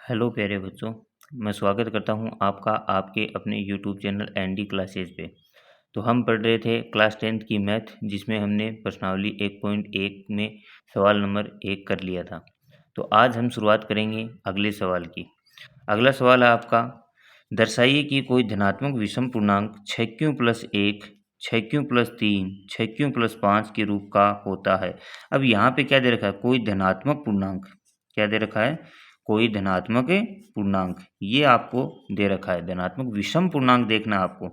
Hello प्यारे बच्चों। मैं स्वागत करता हूं आपका आपके अपने यूट्यूब चैनल एनडी क्लासेज पे। तो हम पढ़ रहे थे क्लास 10th की मैथ, जिसमें हमने प्रश्नावली 1.1 में सवाल नंबर 1 कर लिया था। तो आज हम शुरुआत करेंगे अगले सवाल की। अगला सवाल है आपका, दर्शाइए कि कोई धनात्मक विषम पूर्णांक 6q+1 6q+3 6q+5 के रूप का होता है। अब यहाँ पे क्या दे रखा है? कोई धनात्मक पूर्णांक। क्या दे रखा है? कोई धनात्मक पूर्णांक। ये आपको दे रखा है। धनात्मक विषम पूर्णांक देखना आपको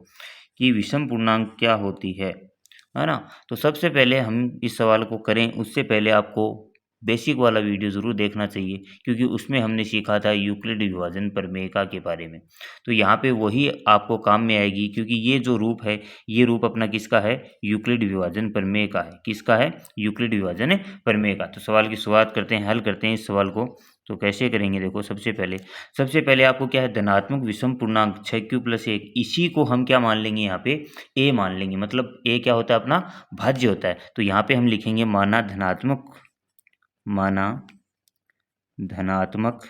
कि विषम पूर्णांक क्या होती है ना। तो सबसे पहले हम इस सवाल को करें उससे पहले आपको बेसिक वाला वीडियो ज़रूर देखना चाहिए, क्योंकि उसमें हमने सीखा था यूक्लिड विभाजन प्रमेयिका के बारे में। तो यहाँ पे वही आपको काम में आएगी, क्योंकि ये जो रूप है, ये रूप अपना किसका है? यूक्लिड विभाजन प्रमेय का है। किसका है? यूक्लिड विभाजन प्रमेय का। तो सवाल की शुरुआत करते हैं, हल करते हैं इस सवाल को। तो कैसे करेंगे? देखो, सबसे पहले आपको क्या है? धनात्मक विषम पूर्णांक 6q+1, इसी को हम क्या मान लेंगे? यहाँ पे a मान लेंगे। मतलब a क्या होता है? अपना भाज्य होता है। तो यहाँ पे हम लिखेंगे माना धनात्मक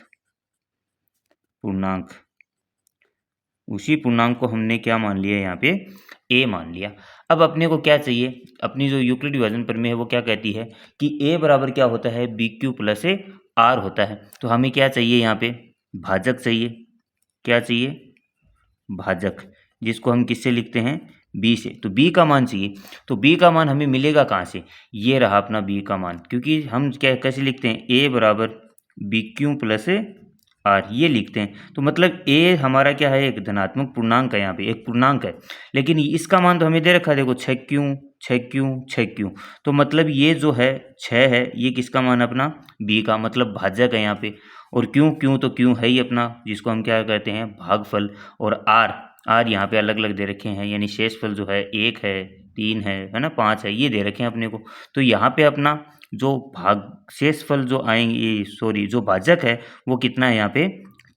पूर्णांक। उसी पूर्णांक को हमने क्या मान लिया? यहाँ पे a मान लिया। अब अपने को क्या चाहिए? अपनी जो यूक्लिड विभाजन प्रमेय है वो क्या कहती है कि a बराबर क्या होता है? bq+a r होता है। तो हमें क्या चाहिए? यहाँ पे भाजक चाहिए। क्या चाहिए? भाजक, जिसको हम किससे लिखते हैं? b से। तो b का मान चाहिए। तो b का मान हमें मिलेगा कहाँ से? ये रहा अपना b का मान, क्योंकि हम क्या कैसे लिखते हैं? a बराबर bq+r, ये लिखते हैं। तो मतलब a हमारा क्या है? एक धनात्मक पूर्णांक है। यहाँ पे एक पूर्णांक है, लेकिन इसका मान तो हमें दे रखा है। देखो 6q। तो मतलब ये जो है 6 है, ये किसका मान? अपना b का, मतलब भाजक है यहाँ पे। और क्यों तो क्यों है ही अपना, जिसको हम क्या कहते हैं? भागफल। और आर यहाँ पे अलग अलग दे रखे हैं, यानी शेषफल जो है 1 है, 3 है ना, 5 है, ये दे रखे हैं अपने को। तो यहाँ पे अपना जो भाग शेषफल जो आएंगे, सॉरी, जो भाजक है वो कितना है? यहाँ पे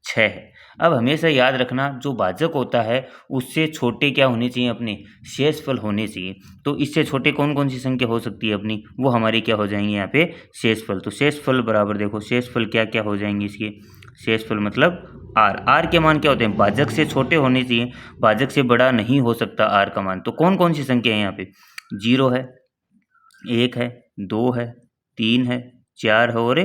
6 है। अब हमेशा याद रखना, जो भाजक होता है उससे छोटे क्या होने चाहिए? अपने शेषफल होने चाहिए। तो इससे छोटे कौन कौन सी संख्या हो सकती है अपनी? वो हमारी क्या हो जाएंगे? यहाँ पे शेषफल। तो शेषफल बराबर, देखो शेषफल क्या क्या हो जाएंगे इसके? शेषफल मतलब आर के मान क्या होते हैं? भाजक से छोटे होने चाहिए, भाजक से बड़ा नहीं हो सकता आर का मान। तो कौन कौन सी संख्या है यहाँ पे? 0 है, 1 है, 2 है, 3 है, 4 है और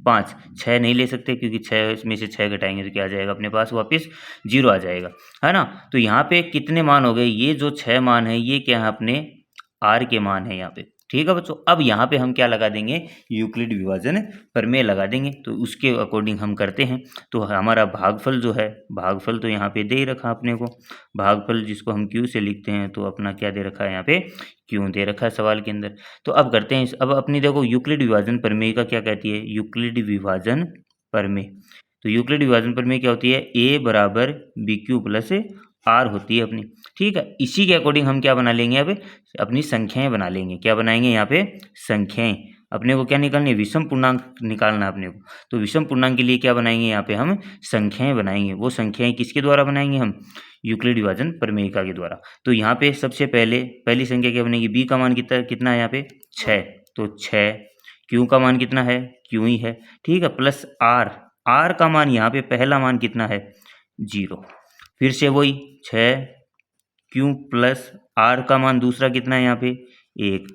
5। 6 नहीं ले सकते, क्योंकि 6 में से 6 घटाएंगे तो क्या आ जाएगा अपने पास? वापस 0 आ जाएगा, है ना। तो यहाँ पे कितने मान हो गए? ये जो 6 मान है, ये क्या है? अपने आर के मान है यहाँ पे। ठीक है बच्चों। अब यहाँ पे हम क्या लगा देंगे? यूक्लिड विभाजन प्रमेय लगा देंगे। तो उसके अकॉर्डिंग हम करते हैं। तो हमारा भागफल जो है, भागफल तो यहाँ पे दे ही रखा अपने को। भागफल जिसको हम क्यू से लिखते हैं, तो अपना क्या दे रखा है? यहाँ पे क्यों दे रखा है सवाल के अंदर। तो अब करते हैं। अब अपनी देखो यूक्लिड विभाजन प्रमेय का क्या कहती है? यूक्लिड विभाजन प्रमेय। तो यूक्लिड विभाजन प्रमेय क्या होती है? a बराबर bq+r होती है अपनी। ठीक है। इसी के अकॉर्डिंग हम क्या बना लेंगे? अब अपनी संख्याएं बना लेंगे। क्या बनाएंगे? यहाँ पे संख्याएं। अपने को क्या निकालनी है? विषम पूर्णांक निकालना है अपने को। तो विषम पूर्णांक के लिए क्या बनाएंगे? यहाँ पे हम संख्याएं बनाएंगे। वो संख्याएं किसके द्वारा बनाएंगे? हम यूक्लिड विभाजन प्रमेयिका के द्वारा। तो यहाँ पे सबसे पहले पहली संख्या क्या बनेगी? b का मान कितना है? यहाँ पे 6। तो 6। q का मान कितना है? q ही है। ठीक है। प्लस r का मान यहाँ पे पहला मान कितना है? 0। फिर से वही 6q प्लस r का मान दूसरा कितना है? यहाँ पे 1।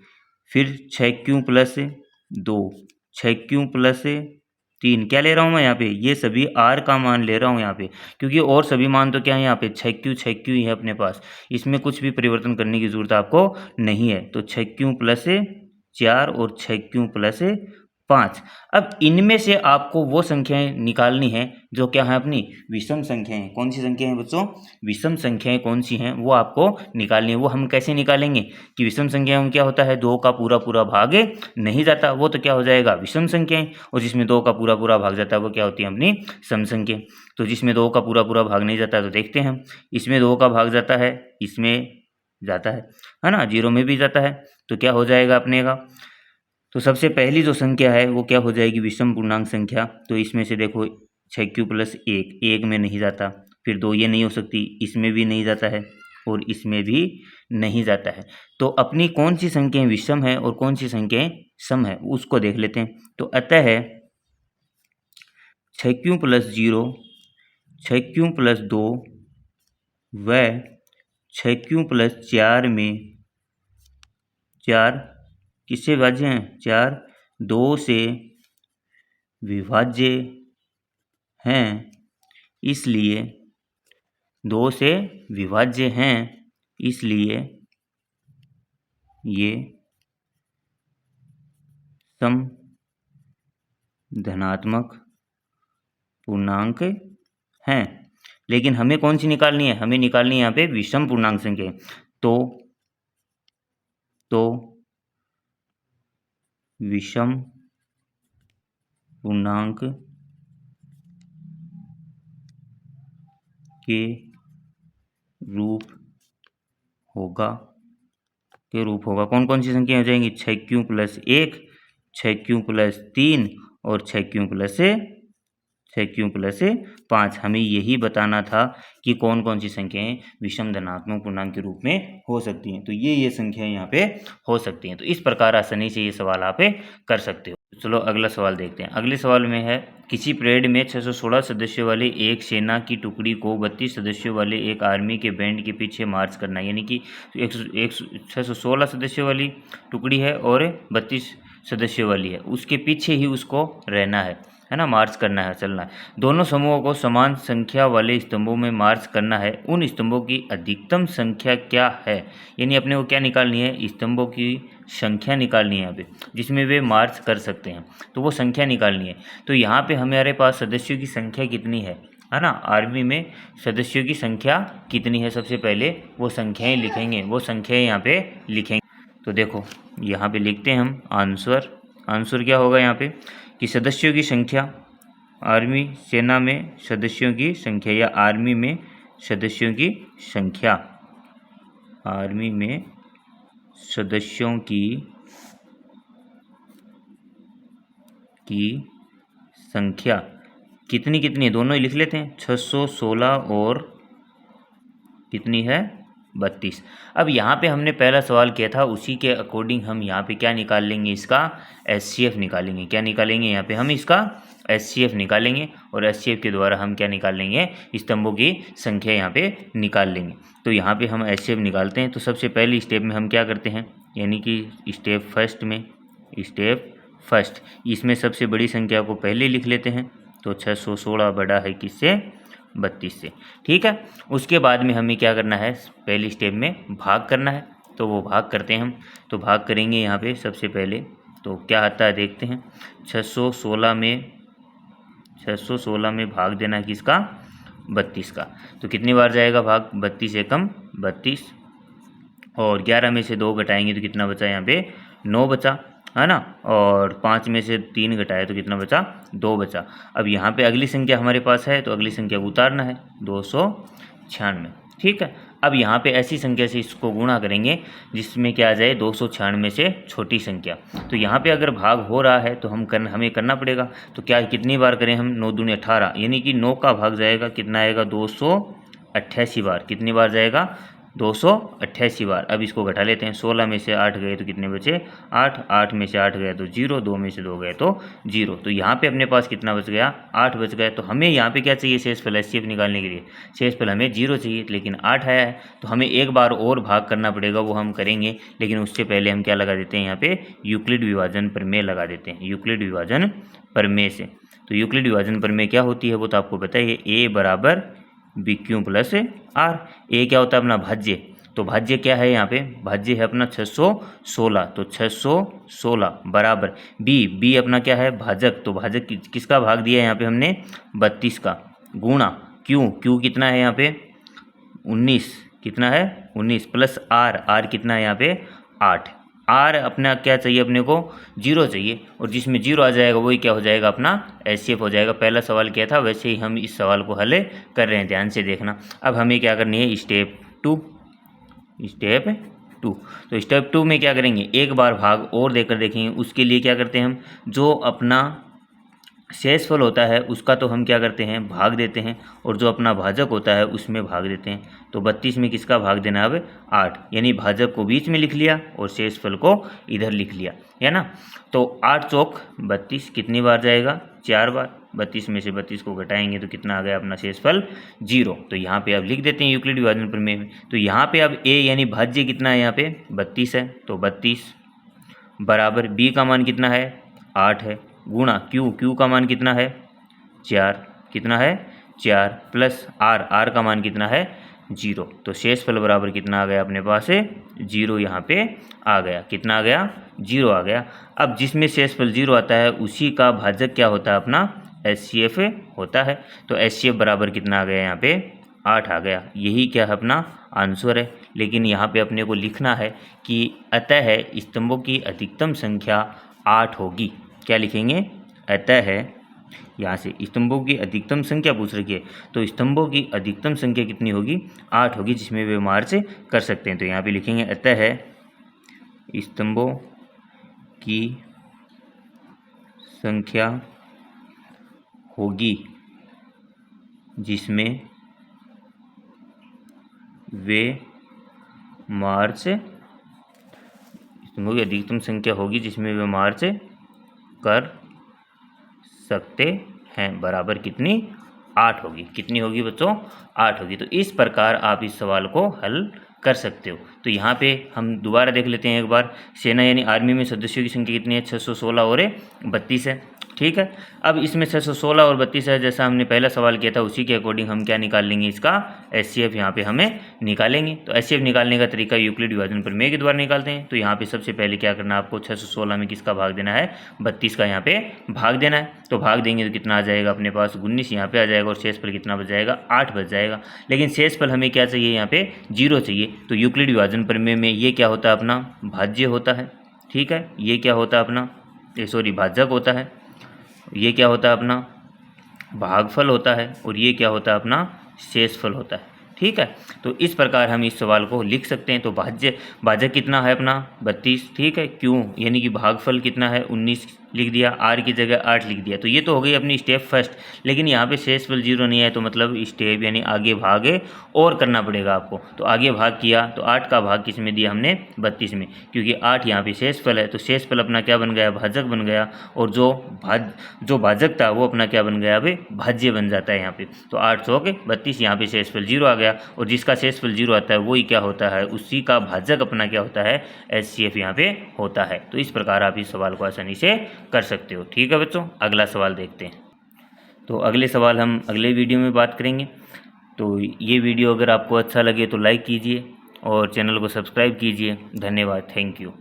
फिर 6q+2, 6q+3। क्या ले रहा हूँ मैं यहाँ पे? ये सभी r का मान ले रहा हूँ यहाँ पे, क्योंकि और सभी मान तो क्या है? यहाँ पे 6q ही है अपने पास। इसमें कुछ भी परिवर्तन करने की जरूरत आपको नहीं है। तो 6q+4 और 6q+5। अब इनमें से आपको वो संख्याएं निकालनी है जो क्या है? अपनी विषम संख्याएं। कौन सी संख्याएं बच्चों? विषम संख्याएं कौन सी हैं वो आपको निकालनी है। वो हम कैसे निकालेंगे कि विषम संख्याओं में क्या होता है? 2 का पूरा पूरा भाग नहीं जाता, वो तो क्या हो जाएगा? विषम संख्याएं। और जिसमें 2 का पूरा पूरा भाग जाता है वो क्या होती है? अपनी सम संख्याएं। तो जिसमें 2 का पूरा पूरा भाग नहीं जाता, तो देखते हैं हम। इसमें 2 का भाग जाता है, इसमें जाता है ना, 0 में भी जाता है। तो क्या हो जाएगा अपने का? तो सबसे पहली जो संख्या है वो क्या हो जाएगी? विषम पूर्णांक संख्या। तो इसमें से देखो 6q+1, 1 में नहीं जाता। फिर 2 ये नहीं हो सकती, इसमें भी नहीं जाता है और इसमें भी नहीं जाता है। तो अपनी कौन सी संख्याएं विषम है और कौन सी संख्याएं सम है उसको देख लेते हैं। तो अतः 6 क्यों प्लस 0, 6 क्यों प्लस 2 व 6 क्यों प्लस 4 में 4 किससे विभाज्य हैं? 4 2 से विभाज्य हैं, इसलिए 2 से विभाज्य हैं, इसलिए ये सम धनात्मक पूर्णांक हैं। लेकिन हमें कौन सी निकालनी है? हमें निकालनी है यहाँ पे विषम पूर्णांक संख्या। तो विषम पूर्णांक के रूप होगा कौन कौन सी संख्या हो जाएंगी? 6 क्यों प्लस 1, 6 क्यों प्लस 3 और 6 क्यों प्लस 5। हमें यही बताना था कि कौन कौन सी संख्याएं विषम धनात्मक पूर्णांक के रूप में हो सकती हैं। तो ये संख्याएं यहाँ पे हो सकती हैं। तो इस प्रकार आसानी से ये सवाल आप कर सकते हो। चलो अगला सवाल देखते हैं। अगले सवाल में है, किसी परेड में 616 सदस्यों वाले एक सेना की टुकड़ी को 32 सदस्यों वाले एक आर्मी के बैंड के पीछे मार्च करना है। यानी कि 616 सदस्यों वाली टुकड़ी है और 32 सदस्यों वाली है, उसके पीछे ही उसको रहना है ना, मार्च करना है, चलना है। दोनों समूहों को समान संख्या वाले स्तंभों में मार्च करना है। उन स्तंभों की अधिकतम संख्या क्या है? यानी अपने को क्या निकालनी है? स्तंभों की संख्या निकालनी है यहाँ पे, जिसमें वे मार्च कर सकते हैं, तो वो संख्या निकालनी है। तो यहाँ पे हमारे पास सदस्यों की संख्या कितनी है ना, आर्मी में सदस्यों की संख्या कितनी है? सबसे पहले वो संख्याएं लिखेंगे, वो संख्याएं यहाँ पे लिखेंगे। तो देखो यहाँ पे लिखते हैं हम आंसर क्या होगा यहाँ पे कि सदस्यों की संख्या, आर्मी सेना में सदस्यों की संख्या या आर्मी में सदस्यों की संख्या, आर्मी में सदस्यों की संख्या कितनी है? दोनों ही लिख लेते हैं, 616 और कितनी है? 32। अब यहाँ पे हमने पहला सवाल किया था, उसी के अकॉर्डिंग हम यहाँ पे क्या निकाल लेंगे? इसका एचसीएफ निकालेंगे। क्या निकालेंगे? यहाँ पे हम इसका एचसीएफ निकालेंगे और एचसीएफ के द्वारा हम क्या निकाल लेंगे? स्तंभों की संख्या यहाँ पे निकाल लेंगे। तो यहाँ पे हम एचसीएफ निकालते हैं। तो सबसे पहले स्टेप में हम क्या करते हैं, यानी कि स्टेप फर्स्ट इसमें सबसे बड़ी संख्या को पहले लिख लेते हैं। तो 616 बड़ा है किससे? 32 से। ठीक है, उसके बाद में हमें क्या करना है? पहले स्टेप में भाग करना है, तो वो भाग करते हैं हम। तो भाग करेंगे यहाँ पे सबसे पहले, तो क्या आता है देखते हैं। 616 में भाग देना है किसका? 32 का। तो कितनी बार जाएगा भाग? 32 एकम 32, और 11 में से 2 घटाएंगे तो कितना बचा? यहाँ पे 9 बचा, है ना। और 5 में से 3 घटाए तो कितना बचा? 2 बचा। अब यहाँ पे अगली संख्या हमारे पास है, तो अगली संख्या को उतारना है, 296। ठीक है, अब यहाँ पे ऐसी संख्या से इसको गुणा करेंगे जिसमें क्या आ जाए? 296 से छोटी संख्या। तो यहाँ पे अगर भाग हो रहा है तो हमें करना पड़ेगा। तो क्या कितनी बार करें हम? 9 दूनी 18, यानी कि 9 का भाग जाएगा, कितना आएगा? 288 बार। कितनी बार जाएगा? 288 बार। अब इसको घटा लेते हैं, 16 में से 8 गए तो कितने बचे? 8, 8 में से 8 गए तो 0, 2 में से 2 गए तो 0। तो यहाँ पे अपने पास कितना बच गया? 8 बच गए। तो हमें यहाँ पे क्या चाहिए? शेषफल एचसीएफ निकालने के लिए शेषफल हमें 0 चाहिए, लेकिन 8 आया है, तो हमें एक बार और भाग करना पड़ेगा, वो हम करेंगे। लेकिन उससे पहले हम क्या लगा देते हैं? यहाँ पे यूक्लिड विभाजन प्रमेय लगा देते हैं, यूक्लिड विभाजन प्रमेय से। तो यूक्लिड विभाजन प्रमेय क्या होती है वो तो आपको पता है, ए बराबर बी क्यू प्लस आर। ए क्या होता है? अपना भाज्य। तो भाज्य क्या है? यहाँ पे भाज्य है अपना 616, तो 616 बराबर बी अपना क्या है? भाजक। तो भाजक किसका भाग दिया है यहाँ पे हमने? 32 का, गुणा क्यू कितना है यहाँ पे? 19। कितना है? 19 प्लस आर कितना है यहाँ पे? 8। आर अपना क्या चाहिए? अपने को 0 चाहिए, और जिसमें 0 आ जाएगा वही क्या हो जाएगा? अपना एचसीएफ हो जाएगा। पहला सवाल क्या था, वैसे ही हम इस सवाल को हल कर रहे हैं, ध्यान से देखना। अब हमें क्या करनी है? Step to. तो स्टेप 2 में क्या करेंगे? एक बार भाग और देकर देखेंगे। उसके लिए क्या करते हैं हम? जो अपना शेषफल होता है उसका तो हम क्या करते हैं? भाग देते हैं, और जो अपना भाजक होता है उसमें भाग देते हैं। तो 32 में किसका भाग देना है? अब 8, यानी भाजक को बीच में लिख लिया और शेषफल को इधर लिख लिया, है ना। तो 8 चौक 32 कितनी बार जाएगा? 4 बार। 32 में से 32 को घटाएंगे तो कितना आ गया अपना शेषफल 0। तो यहाँ पे अब लिख देते हैं यूक्लिड विभाजन प्रमेय में। तो यहाँ पे अब a यानी भाज्य कितना है, यहाँ पे 32 है, तो 32 बराबर b का मान कितना है 8 है, गुणा q का मान कितना है 4, कितना है 4, प्लस r का मान कितना है 0। तो शेषफल बराबर कितना आ गया अपने पास है 0, यहाँ पे आ गया, कितना आ गया 0 आ गया। अब जिसमें शेषफल 0 आता है उसी का भाजक क्या होता है अपना HCF होता है। तो HCF बराबर कितना आ गया यहाँ पे 8 आ गया। यही क्या है अपना आंसर है। लेकिन यहाँ पे अपने को लिखना है कि अतः स्तंभों की अधिकतम संख्या 8 होगी। क्या लिखेंगे, अतः यहाँ से स्तंभों की अधिकतम संख्या पूछ रखी है, तो स्तंभों की अधिकतम संख्या कितनी होगी 8 होगी, जिसमें वे मार्च कर सकते हैं। तो यहाँ पे लिखेंगे अतः स्तंभों की संख्या होगी जिसमें वे मार्च, स्तंभों की अधिकतम संख्या होगी जिसमें वे मार्च कर सकते हैं, बराबर कितनी 8 होगी। कितनी होगी बच्चों 8 होगी। तो इस प्रकार आप इस सवाल को हल कर सकते हो। तो यहाँ पे हम दोबारा देख लेते हैं एक बार। सेना यानी आर्मी में सदस्यों की संख्या कितनी है 616 और 32 है, ठीक है। अब इसमें 616 और 32 है, जैसा हमने पहला सवाल किया था उसी के अकॉर्डिंग हम क्या निकाल लेंगे, इसका HCF यहाँ पे हमें निकालेंगे। तो HCF निकालने का तरीका यूक्लिड विभाजन प्रमेय के द्वारा निकालते हैं। तो यहाँ पे सबसे पहले क्या करना है आपको, 616 में किसका भाग देना है 32 का यहाँ पे भाग देना है। तो भाग देंगे तो कितना आ जाएगा अपने पास 19 यहाँ पे आ जाएगा, और शेषफल कितना बच जाएगा 8 बच जाएगा। लेकिन शेषफल हमें क्या चाहिए, यहाँ पे 0 चाहिए। तो यूक्लिड विभाजन प्रमेय में ये क्या होता है अपना भाज्य होता है, ठीक है। ये क्या होता है अपना भाजक होता है। ये क्या होता है अपना भागफल होता है, और ये क्या होता है अपना शेषफल होता है, ठीक है। तो इस प्रकार हम इस सवाल को लिख सकते हैं। तो भाजक कितना है अपना 32, ठीक है। क्यों यानी कि भागफल कितना है 19 लिख दिया, r की जगह 8 लिख दिया। तो ये तो हो गई अपनी स्टेप फर्स्ट। लेकिन यहाँ पे शेषफल 0 नहीं है, तो मतलब स्टेप यानी आगे भाग और करना पड़ेगा आपको। तो आगे भाग किया तो 8 का भाग किस में दिया हमने 32 में, क्योंकि 8 यहाँ पे शेषफल है। तो शेषफल अपना क्या बन गया भाजक बन गया, और जो भाजक था वो अपना क्या बन गया अभी भाज्य बन जाता है यहाँ पे। तो 8 सौ के 32 यहाँ पे शेषफल 0 आ गया, और जिसका शेषफल 0 आता है वही क्या होता है, उसी का भाजक अपना क्या होता है HCF यहाँ पे होता है। तो इस प्रकार आप इस सवाल को आसानी से कर सकते हो, ठीक है बच्चों। अगला सवाल देखते हैं। तो अगले सवाल हम अगले वीडियो में बात करेंगे। तो ये वीडियो अगर आपको अच्छा लगे तो लाइक कीजिए और चैनल को सब्सक्राइब कीजिए। धन्यवाद, थैंक यू।